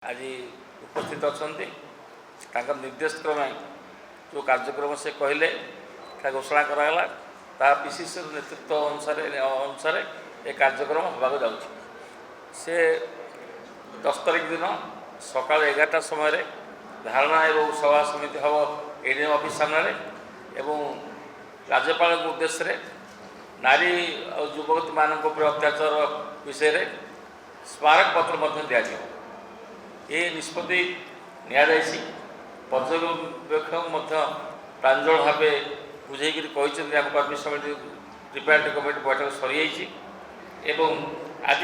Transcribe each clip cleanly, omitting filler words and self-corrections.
आज उपस्थित अच्छा निर्देश क्रमे जो कार्यक्रम से कहले घोषणा कराला ता पीसीसी नेतृत्व अनुसार ये कार्यक्रम होगा जाऊँ से 10 तारिख दिन सका 11टा समय धारणा एवं सभा समिति हम एडीएम ऑफिस सामने एवं राज्यपाल उद्देश्य नारी और युवती मान अत्याचार विषय स्मारक पत्र दिया ये निष्पत्ति पर्यवेक्षक प्रांजल भाव बुझे कर्मी समिति ट्रिपार्टी कमिटी बैठक सरी एवं आज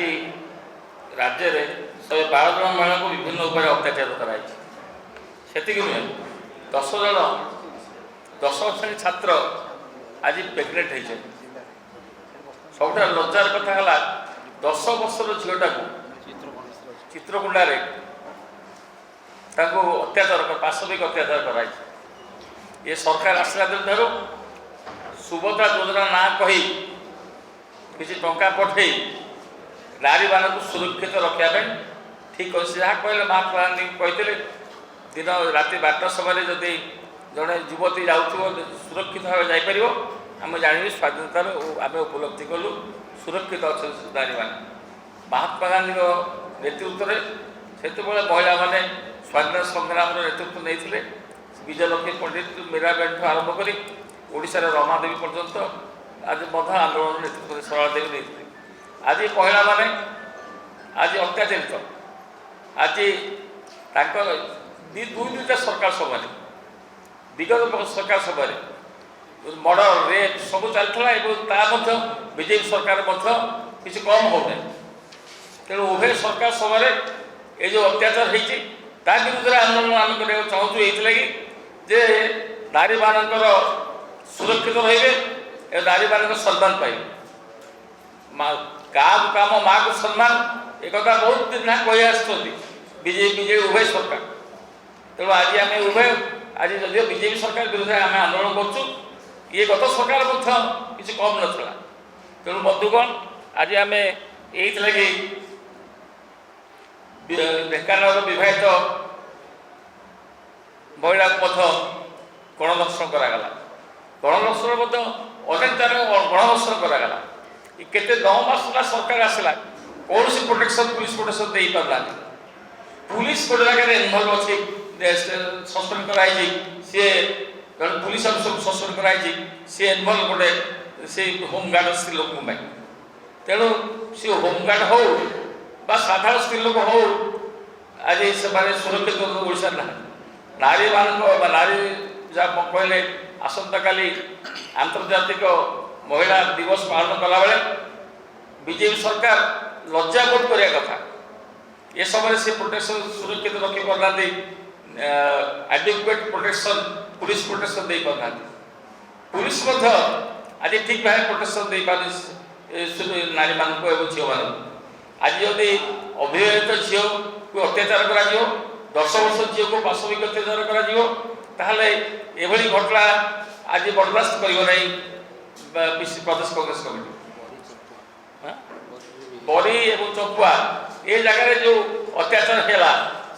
राज्य में 112 जन महिला को विभिन्न उपाय अत्याचार कराई नुहे 10 जन 10 श्रेणी छात्र आज प्रेग्नेंट होती सबुठ लज्जार कथा है 10 वर्षर झीटा को चित्रकुंडार अत्याचार पाशविक अत्याचार कराई ये सरकार आसला दिन सुभद्रा योजना ना कही किसी टंका पठे नारी मान सुरक्षित रखापी ठीक अच्छे जहाँ कहले महात्मा गांधी कहते दिन राति 12टा समय जदि जड़े युवती जाऊँ सुरक्षित भाव जापर आम जानी स्वाधीनतार आम उपलब्धि कलु सुरक्षित अच्छे नारी मान महात्मा गांधी नेतृत्व से महिला माने स्वाधीनता संग्राम नेतृत्व नहीं विजयलक्ष्मी पंडित मीराबाई आरंभ कर ओडिशा रमादेवी पर्यंत आज आंदोलन नेतृत्व सरला देवी नहीं आज महिला माने आज अत्याचारित आज दुईटा सरकार समय विगत सरकार समय मर्डर रेप सब चलता बीजेपी सरकार किसी कम हो तेणु उभय सरकार समय ये जो अत्याचार होती विरुद्ध आंदोलन आम करने चाहूँ ये जे नारी मानकर सुरक्षित रे नारी मान सम्मान पाइबे काम काम माँ को सम्मान एक बहुत दिन कही बीजेपी उभय सरकार तेणु आज आम उभय आज जदिव बीजेपी सरकार विरुद्ध आम आंदोलन करूँ ये गत सरकार किसी कम नाला तेणु बंधुगण आज आम यही ढेंकानाल विवाहित महिला को गणदर्शन करागला गणदर्शन अनेक गणदर्शन करागला केते 9 मास सरकार आसला कौन सी प्रोटेक्शन पुलिस प्रोटेक्शन दे पारला पुलिस गोटे जगह इनवल्व अच्छी सस्पेंड कराई सी पुलिस अफिसर सस्पेंड कराई सी इनवल्व गोटे से होमगार्ड स्त्री लोक तेणु सी होमगार्ड हो साधारण स्त्री लोक हो आज से सुरक्षित ओडिशा ना नारी मान नारी जहाँ कहले आसंता काली आंतर्जातिक महिला दिवस पालन कला बेले बीजेपी सरकार लज्जा बोध करिया कथा ये समय से प्रोटेक्शन सुरक्षित रखी पारना एडिक्वेट प्रोटेक्शन पुलिस प्रोटेक्शन दे पारना पुलिस आज ठीक भाव प्रोटेक्शन दे पारे नारी मान झील मान आज जदि अविवाहित झील को अत्याचार कर 10 वर्ष झील को पाशविक अत्याचार कर घटना आज बर्दास्त कर प्रदेश कांग्रेस कमिटी बड़ी और चंपुआ ये जगह जो अत्याचार है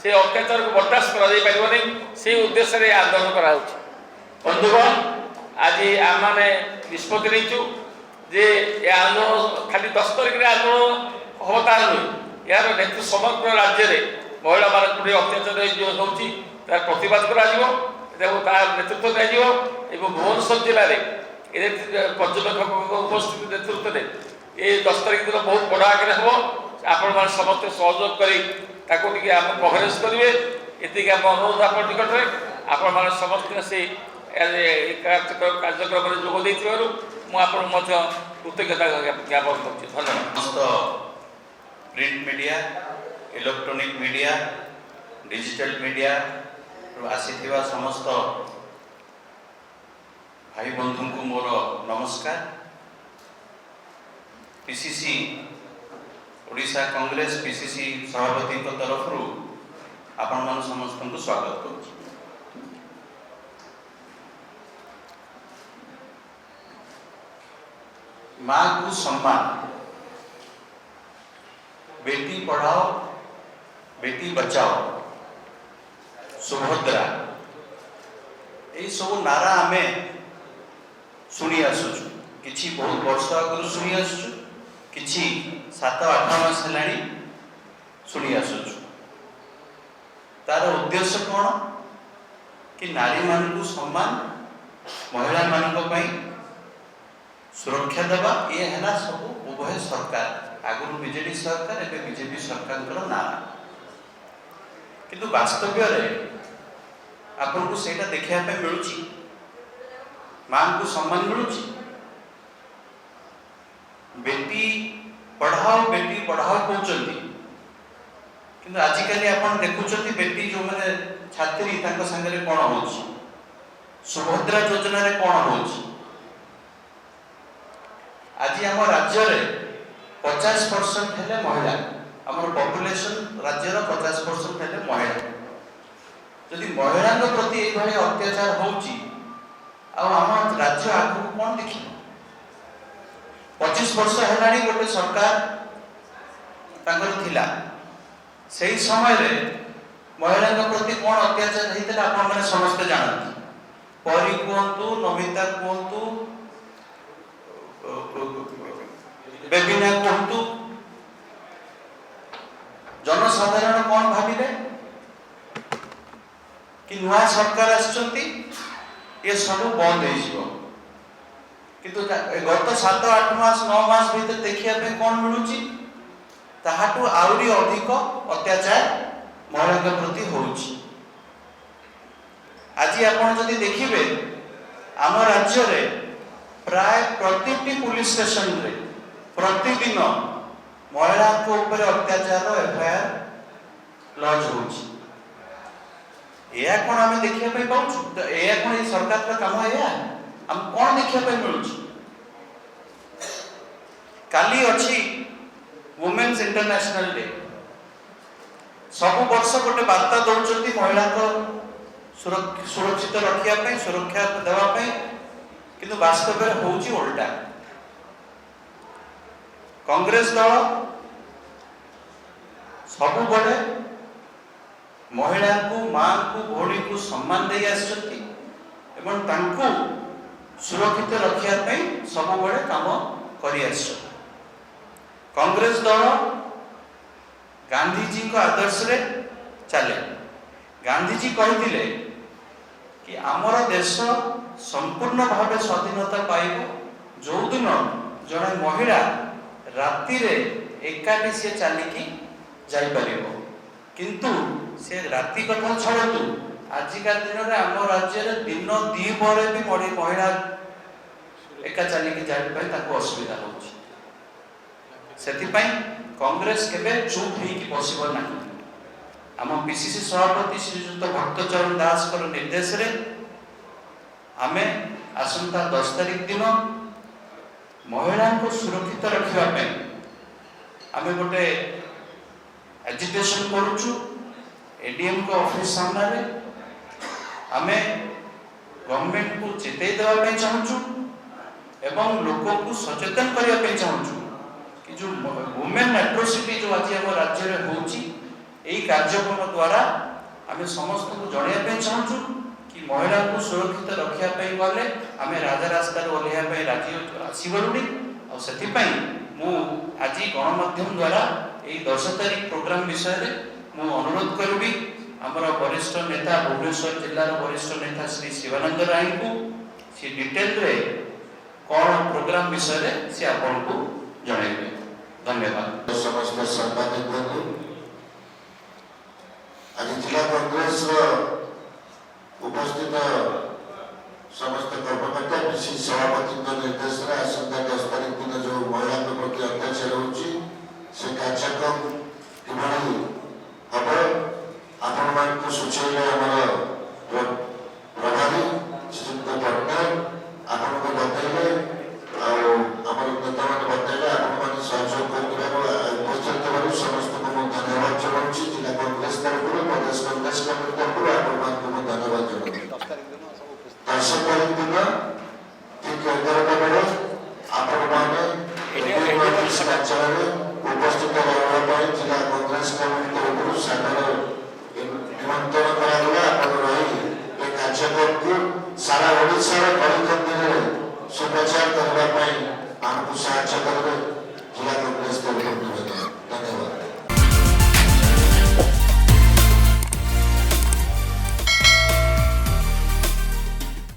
से अत्याचार को बर्दास्त कर से उद्देश्य आंदोलन करा बंधुगण आज आम मैंने निष्पत्ति नहीं जे ये आंदोलन खाली 10 तारिख आंदोलन हम तार नुहे यार नेतृत्व समग्र राज्य में महिला मान अत्याचार जो होती तार प्रतिवाद कर नेतृत्व दिया भुवनेश्वर जिले में पर्यवेक्षक उपस्थित नेतृत्व में ये 10 तारिख दिन बहुत बड़ा आकार हम आपण मैंने समस्त सहयोग कर आम कभरेज करेंगे ये आम अनुरोध आप निकट में आपण मैंने समस्त से कार्यक्रम में जोग मुझे कृतज्ञता ज्ञापन कर धन्यवाद। Print media electronic media digital media आसीथिबा समस्त भाई बंधु को मोर नमस्कार। पीसीसी ओडिशा कांग्रेस पीसीसी सभापति तरफ आपण मान समस्त को स्वागत करूँ। माँ को सम्मान बेटी पढ़ाओ बेटी बचाओ, सुभद्रा यही सब नारा आमे शुणी आसुचु किछि बहुत वर्ष आगु शुणी आसुचु किछि 7-8 मास हेलाणी शुणी आसुचु। तार उद्देश्य कौन कि नारी मान को सम्मान महिला मान सुरक्षा देवा ये है सब उभय सरकार आगुरी बीजेडी सरकार एवं बीजेपी सरकार नारा किंतु वास्तव आपन को सेटा देखा मिलूँ मां को सम्मान मिलूँ बेटी पढ़ाओ कहते किंतु आजिकल आप देखुं बेटी जो मैंने छात्री सांगे कौन हो सुभद्रा योजना रे कौन हो आज आम राज्य 50% है महिला आम पॉपुलेशन राज्यर 50% है महिला जदि महिला प्रति ये अत्याचार होम राज्य आगू कौन देख 25 वर्ष है गोटे सरकार थिला से समय रे महिला प्रति कौन अत्याचार होता आप समस्ते जानते परी कहतु नमिता कहतु बेबिना कहतु जनसाधारण कौन भाविले कि नुआ सरकार आसचंती ये सब बंद हो किंतु गत 7-8 मास 9 मास भीतर देखिया पे कौन मिलूची ताहाटू आउरी अधिक अत्याचार महिला प्रति होउची। आज आपण जदि देखिबे आम राज्य रे प्राय प्रति पुलिस स्टेशन रे प्रतिदिन महिला को ऊपर अत्याचार एफआईआर लॉन्च होउची। या कौन आम देखिया पे पाउछु तो या कौन ये सरकार का काम है हम कौन देखिया पे मिलुची काली अछि वुमेन्स इंटरनेशनल डे सब वर्ष गोटे वार्ता दौरान महिला को सुरक्षित रखा सुरक्षा देवाई किंतु वास्तव में होउची उल्टा कांग्रेस दल सब बड़े महिला को मां को भौणी को सम्मान दे आसचंती एवं तांको सुरक्षित रखा सब बड़े काम करि आसचंती। कांग्रेस दल गांधीजी को आदर्श रे चले गांधीजी कहते कि आमर देश संपूर्ण भाव स्वाधीनता पाइब जो दिन जड़े महिला राति रे एकाठी से चलिकी जापर किंतु से राति कथा छाड़ू आजिका दिन में आम राज्य दिन द्विपहर भी महिला एका चलिकी जापाई असुविधा होची कांग्रेस केबे चुप होइकी बसिब ना आम पीसीसी सभापति श्रीजुक्त भक्तचरण दास कर निर्देश रे आमे आसंता 10 तारीख दिन महिला को सुरक्षित रखा आमे गोटे एजिटेशन करूछु एडीएम को ऑफिस सामने रे आमे गवर्नमेंट को चेतई देवा चाहूँ एवं लोगों को सचेतन करने चाहूँ कि जो वुमेन एट्रोसिटी जो आज आम राज्य में होची यही कार्यक्रम द्वारा आम समस्त को जनवाई चाहूँ कि महिला को सुरक्षित रखापी गले आम राजा रास्ता ओह्लैया राजी आसगलुनी आपाई मु आज गणमाध्यम द्वारा यही 10 तारीख प्रोग्राम विषय में मु अनुरोध करी आमर वरिष्ठ नेता भुवनेश्वर जिलार वरिष्ठ नेता श्री शिवानंद राय को सी डिटेल रे कौन प्रोग्राम विषय में सी आपन को जणेबे। धन्यवाद। समस्त सम्मानित बंधु आज जिला कांग्रेस उपस्थित समस्त कर्मकर्ता पीसीसी सभापति निर्देश आसंता 10 तारीख दिन जो महिला प्रति अत्याचार होची से कार्यक्रम किभଳି हम आपण मान को सूचना हमारा प्रभारी श्रीयुक्त पटनायक आपण को बताइले आमर नेता मान बताइले आपण मान सहयोग कर उपस्थित समस्त को धन्यवाद जनाऊँ जिला कांग्रेस तरफ प्रदेश कांग्रेस कमिटी तरफ आपण मान को धन्यवाद जनाऊँ। 10 तारीख दिन ठीक 11टा बेले आपण माने उपस्थित रहबा जिला कांग्रेस कमिटी तरफ ସାରା ଓଡ଼ିଶାର ଗଳିକନ୍ଦିରେ ସୁପ୍ରଚାର କରିବା ପାଇଁ ଆମକୁ ସାହାଯ୍ୟ କରିବେ।